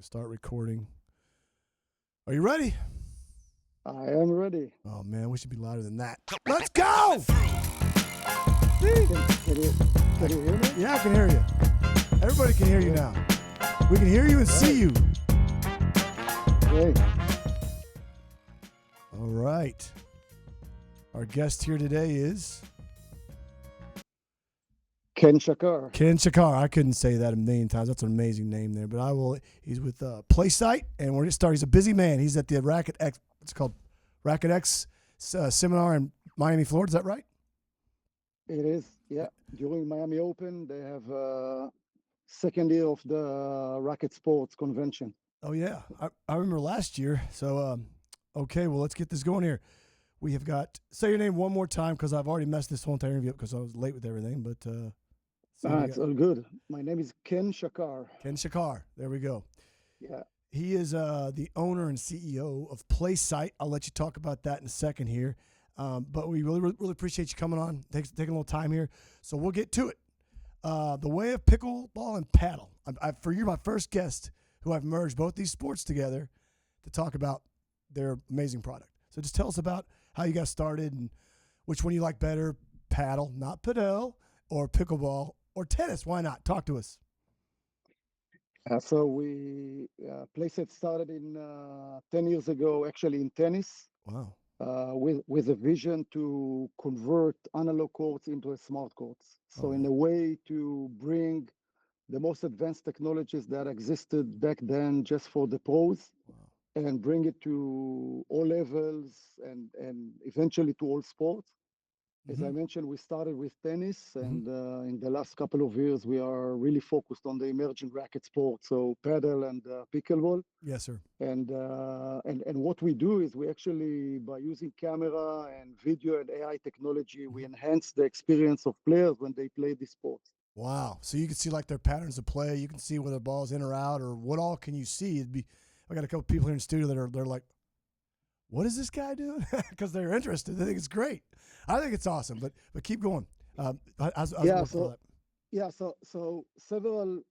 Start recording. Are you ready? I am ready. Oh, man, we should be louder than that. Let's go! Can you hear me? Yeah, I can hear you. Everybody can hear you now. We can hear you and see you. Great. All right. Our guest here today is Chen Shachar. Chen Shachar. I couldn't say that a million times. That's an amazing name there. But I will. He's with Playsight, and we're going to start. He's a busy man. He's at the Racket X. It's called Racket X seminar in Miami, Florida. Is that right? It is, yeah. During Miami Open, they have second year of the Racket Sports Convention. Oh, yeah. I remember last year. So, okay, well, let's get this going here. We have got, say your name one more time because I've already messed this whole entire interview up because I was late with everything. But it's all good. My name is Chen Shachar. Chen Shachar. There we go. Yeah. He is the owner and CEO of Playsight. I'll let you talk about that in a second here. But we really appreciate you coming on, taking a little time here. So we'll get to it. The way of pickleball and paddle. You're my first guest who I've merged both these sports together to talk about their amazing product. So just tell us about how you got started and which one you like better, paddle, not Padel, or pickleball, or tennis. Why not? Talk to us. So we Playset started in 10 years ago, actually in tennis. Wow. With a vision to convert analog courts into a smart courts. So in a way to bring the most advanced technologies that existed back then just for the pros, and bring it to all levels and eventually to all sports. As I mentioned, we started with tennis, and in the last couple of years, we are really focused on the emerging racket sports, so paddle and pickleball. Yes, sir. And what we do is we actually, by using camera and video and AI technology, we enhance the experience of players when they play these sports. Wow. So you can see like their patterns of play. You can see whether the ball's in or out, or what all can you see? I got a couple people here in the studio they're like, what is this guy doing? Because they're interested. They think it's great. I think it's awesome, but keep going. So several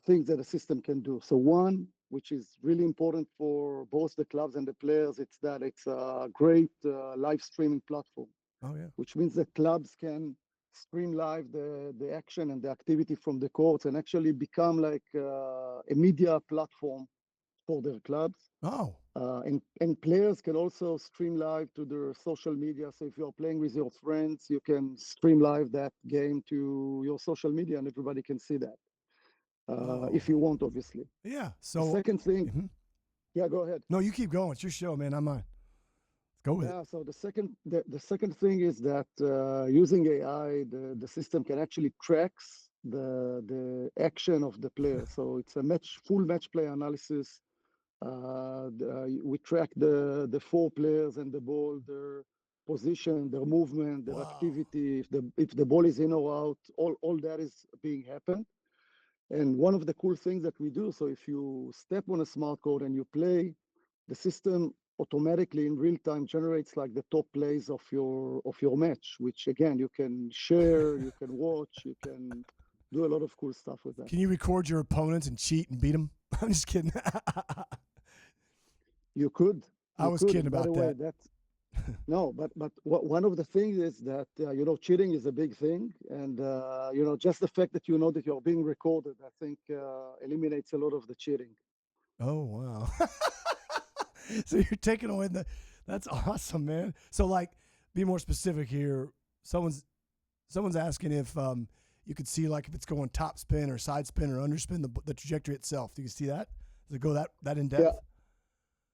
things that a system can do. So one, which is really important for both the clubs and the players, it's that it's a great live streaming platform. Oh, yeah. Which means that clubs can stream live the action and the activity from the courts and actually become like a media platform for their clubs. Oh. And players can also stream live to their social media. So if you're playing with your friends, you can stream live that game to your social media and everybody can see that. If you want, obviously. Yeah. So the second thing, yeah, go ahead. No, you keep going. It's your show, man. I'm mine. Go with it. Yeah, so the second thing is that using AI, the system can actually tracks the action of the player. So it's a full match play analysis. We track the four players and the ball, their position, their movement, their activity. If the ball is in or out, all that is being happened. And one of the cool things that we do, so if you step on a smart court and you play, the system automatically in real time generates like the top plays of your match, which again you can share, you can watch, you can do a lot of cool stuff with that. Can you record your opponents and cheat and beat them? I'm just kidding. You could. I was kidding about that. No, but one of the things is that cheating is a big thing, and just the fact that you know that you're being recorded, I think eliminates a lot of the cheating. Oh wow! So you're taking away that's awesome, man. So like, be more specific here. Someone's asking if you could see like if it's going top spin or side spin or underspin the trajectory itself. Do you see that? Does it go that in depth?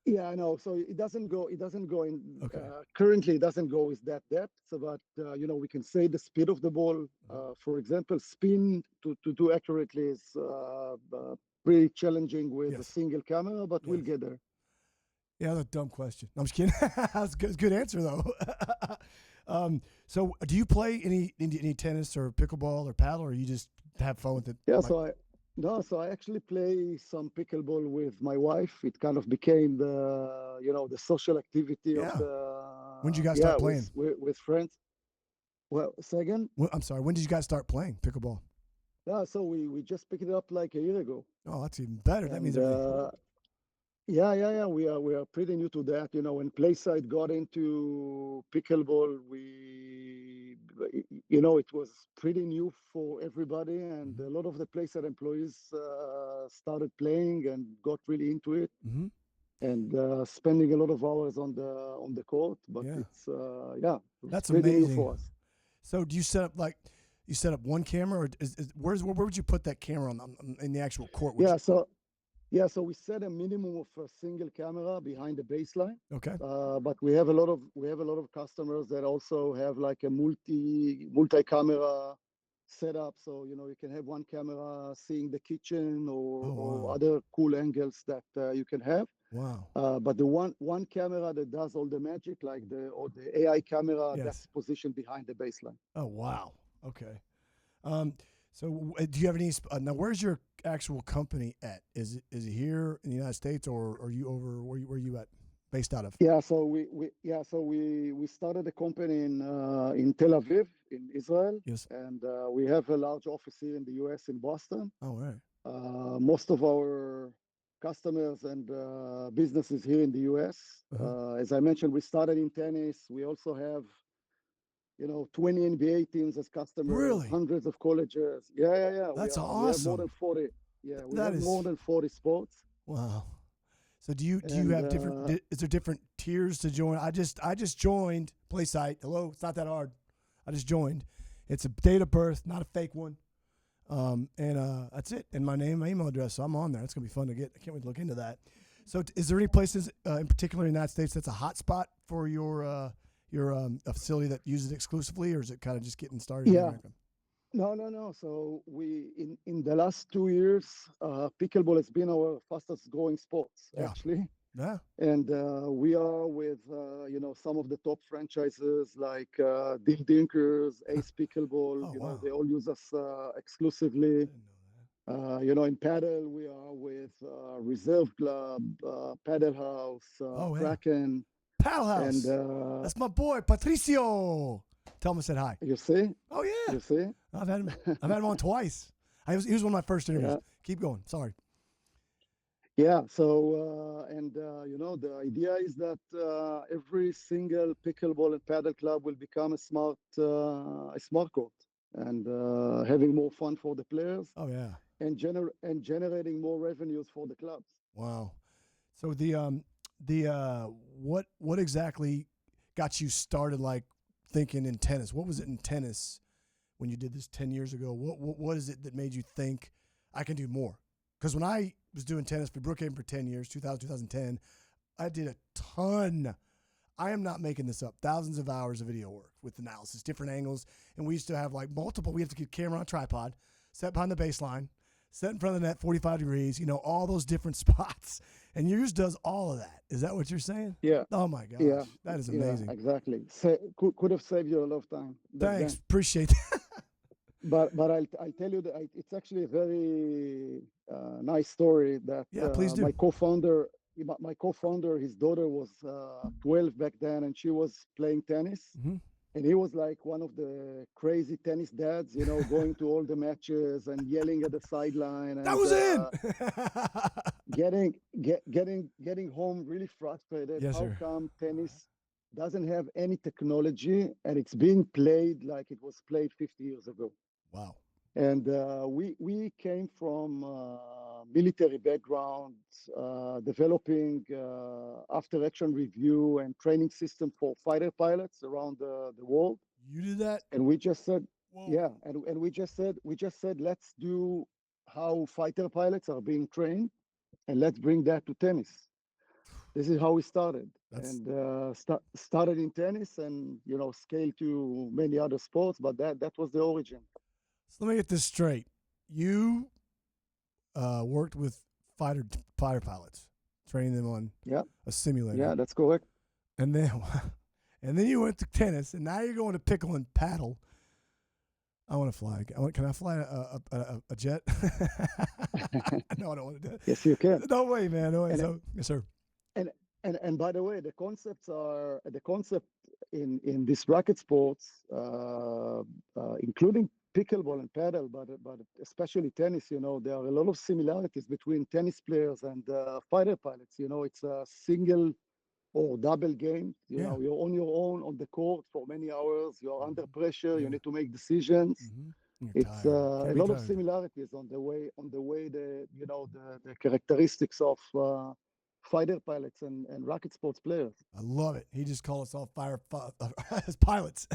Yeah, I know. So it doesn't go in. Okay. Currently, it doesn't go with that depth. So, but we can say the speed of the ball. For example, spin to do accurately is pretty challenging with a single camera, but we'll get there. Yeah, that's a dumb question. No, I'm just kidding. That's a good answer though. So, do you play any tennis or pickleball or paddle, or you just have fun with it? Yeah. So I actually play some pickleball with my wife. It kind of became the social activity of the. When did you guys start playing? With friends. Well, say again? I'm sorry. When did you guys start playing pickleball? Yeah, so we just picked it up like a year ago, Oh, that's even better. That means and everything. yeah. We are pretty new to that. When Playsight got into pickleball, it was pretty new for everybody, and Hmm. a lot of the Playsight employees started playing and got really into it, Hmm. and spending a lot of hours on the court. But Yeah, it's yeah, it's that's pretty new amazing. for us. So, do you set up like you set up one camera, or where would you put that camera in the actual court? Would you? Yeah, so we set a minimum of a single camera behind the baseline, Okay. but we have a lot of customers that also have like a multi-camera setup. So you can have one camera seeing the kitchen or Oh or wow, other cool angles that you can have. wow. But the one camera that does all the magic, like the AI camera, Yes. that's positioned behind the baseline. Oh wow. Okay. Um. So, do you have any? Now, where's your actual company at? Is it here in the United States, or are you over where you at? Based out of? Yeah, so we started a company in Tel Aviv in Israel, Yes. and we have a large office here in the U.S. in Boston. Oh, all right. Most of our customers and businesses here in the U.S. Uh-huh. As I mentioned, we started in tennis. We also have 20 NBA teams as customers, Really? hundreds of colleges. Yeah. That's We have more than awesome. 40. Yeah, we That have more is than 40 sports, wow. So do you and have different? Is there different tiers to join? I just joined Playsight. Hello, it's not that hard. I just joined. It's a date of birth, not a fake one. And that's it. And my name, my email address. So I'm on there. It's gonna be fun to get. I can't wait to look into that. So is there any places in particular in the United States that's a hot spot for your a facility that uses it exclusively, or is it kind of just getting started here in yeah. America? No. So we in the last 2 years, pickleball has been our fastest growing sports Yeah. actually, Yeah. and we are with some of the top franchises like Deal Dinkers, Ace Pickleball. Oh wow. They all use us exclusively. I didn't know In Padel, we are with Reserve Club, Padel House, that. Oh yeah. Kraken, Paddle and House. That's my boy Patricio. Tell him I said hi. you see, Oh yeah. you see, I've had him. I've had him on twice. He was one of my first interviews. yeah. Keep going. Sorry. Yeah, so the idea is that every single pickleball and paddle club will become a smart court, and having more fun for the players, Oh yeah. and generating more revenues for the clubs. Wow. So the what exactly got you started like thinking in tennis? What was it in tennis when you did this 10 years ago? What is it that made you think I can do more? Because when I was doing tennis for Brookhaven for 10 years, 2010, I did a ton. I am not making this up. Thousands of hours of video work with analysis, different angles. And we used to have like multiple, we have to get camera on tripod, set behind the baseline, set in front of the net 45 degrees, all those different spots. And yours does all of that. Is that what you're saying? Yeah, Oh my gosh. yeah, That is yeah, amazing. exactly. Could have saved you a lot of time back Thanks. then. Appreciate that. But I'll tell you that it's actually a very nice story that Yeah, please do. my co-founder, his daughter was 12 back then, and she was playing tennis, Hmm. and he was like one of the crazy tennis dads, going to all the matches and yelling at the sideline, That and was in. getting home really frustrated. Yes, How sir. come tennis doesn't have any technology and it's being played like it was played 50 years ago? Wow. And we came from military background, developing after action review and training system for fighter pilots around the world. You did that? And we just said, Whoa. yeah, and we just said, let's do how fighter pilots are being trained, and let's bring that to tennis. This is how we started, That's and started in tennis, and scaled to many other sports. But that was the origin. so let me get this straight. You worked with fighter pilots, training them on Yeah, a simulator, yeah, that's correct. and then and then you went to tennis, and now you're going to pickle and paddle. I want to fly. Can I fly a jet? No, I don't want to do it. Yes, you can. No way, man. No way. And So, yes, sir. and and by the way, the concept in these racket sports, including pickleball and paddle, but especially tennis, there are a lot of similarities between tennis players and fighter pilots. It's a single or double game. Yeah. You're on your own on the court for many hours. You're under pressure. Yeah. You need to make decisions. You're It's tired. a Can't be lot of tired. similarities on the way the characteristics of fighter pilots and racket sports players. I love it. He just called us all as pilots.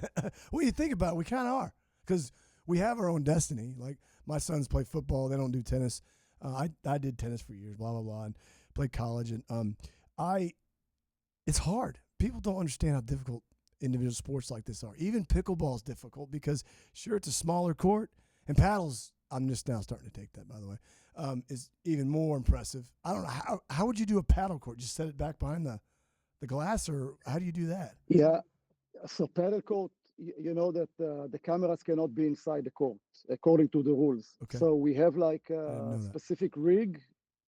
When you think about it, we kind of are, because we have our own destiny. Like, my sons play football; they don't do tennis. I did tennis for years, blah blah blah, and played college. And it's hard. People don't understand how difficult individual sports like this are. Even pickleball is difficult because, sure, it's a smaller court, and paddles. I'm just now starting to take that, by the way. Is even more impressive. I don't know how would you do a paddle court? Just set it back behind the glass, or how do you do that? Yeah. So paddle court, you know that the cameras cannot be inside the court according to the rules. Okay. So we have like didn't know a that. specific rig,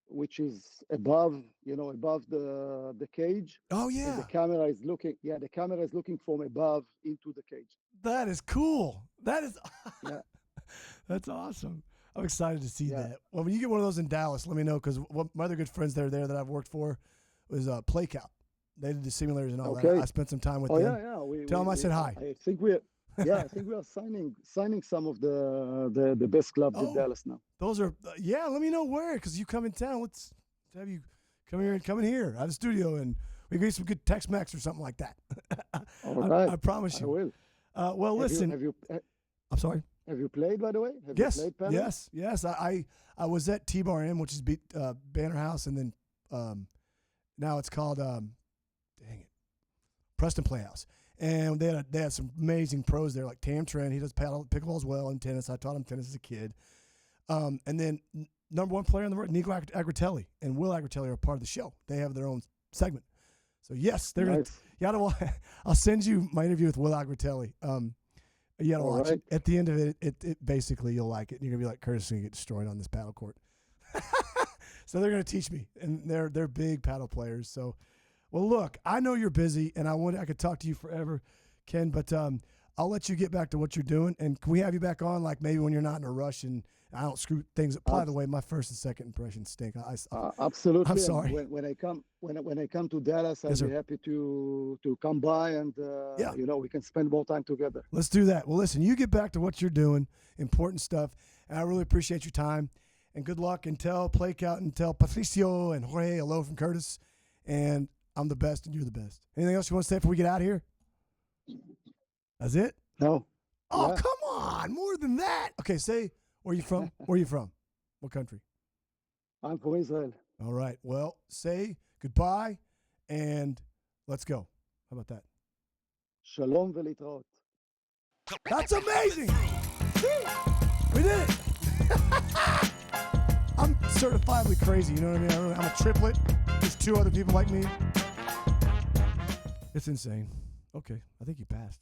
which is above the cage. Oh And yeah, the camera is looking. Yeah, the camera is looking from above into the cage. that is cool. That is Yeah. that's awesome. I'm excited to see Yeah. that. Well, when you get one of those in Dallas, let me know, because my other good friends that are there that I've worked for was Playcout. They did the simulators and all that. Okay. I spent some time with Oh them. yeah, yeah. Tell them I said hi. I think we are signing some of the best clubs in Oh. Dallas now. Those are yeah. Let me know where, because you come in town. Let's have you come in here at the studio, and we can get some good Tex-Mex or something like that. All right. I promise I you. will. Well, listen. I'm sorry. Have you played, by the way? Have Yes, you played paddle? yes. I was at T-Bar M, which is Banner House, and then now it's called dang it, Preston Playhouse. And they had some amazing pros there, like Tam Trent. He does pickleball as well, and tennis. I taught him tennis as a kid. And then number one player in the world, Nico Agritelli and Will Agritelli are part of the show. They have their own segment. So yes, they're Nice. I'll send you my interview with Will Agritelli. You gotta watch it. At the end of it basically you'll like it. And you're gonna be like, Curtis is gonna get destroyed on this paddle court. So they're gonna teach me, and they're big paddle players. So, well, look, I know you're busy, and I could talk to you forever, Ken. But I'll let you get back to what you're doing, and can we have you back on, like maybe when you're not in a rush and I don't screw things up. By the way, my first and second impressions stink. Absolutely. I'm sorry. When I come to Dallas, I'll Yes, be sir. happy to come by, and Yeah. we can spend more time together. Let's do that. Well, listen, you get back to what you're doing, important stuff, and I really appreciate your time. And good luck, and tell Playcout and tell Patricio and Jorge hello from Curtis. And I'm the best, and you're the best. Anything else you want to say before we get out of here? That's it? No. Oh, Yeah. come on. More than that. Okay, say, where you from? Where you from? What country? I'm from Israel. All right. Well, say goodbye, and let's go. How about that? Shalom ולהתראות. That's amazing. We did it. I'm certifiably crazy. You know what I mean? I'm a triplet. There's two other people like me. It's insane. Okay. I think you passed.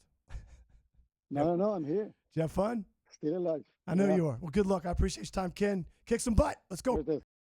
No, I'm here. Did you have fun? Still alive. I know Yeah. you are. Well, good luck. I appreciate your time, Ken. Kick some butt. Let's go. Good.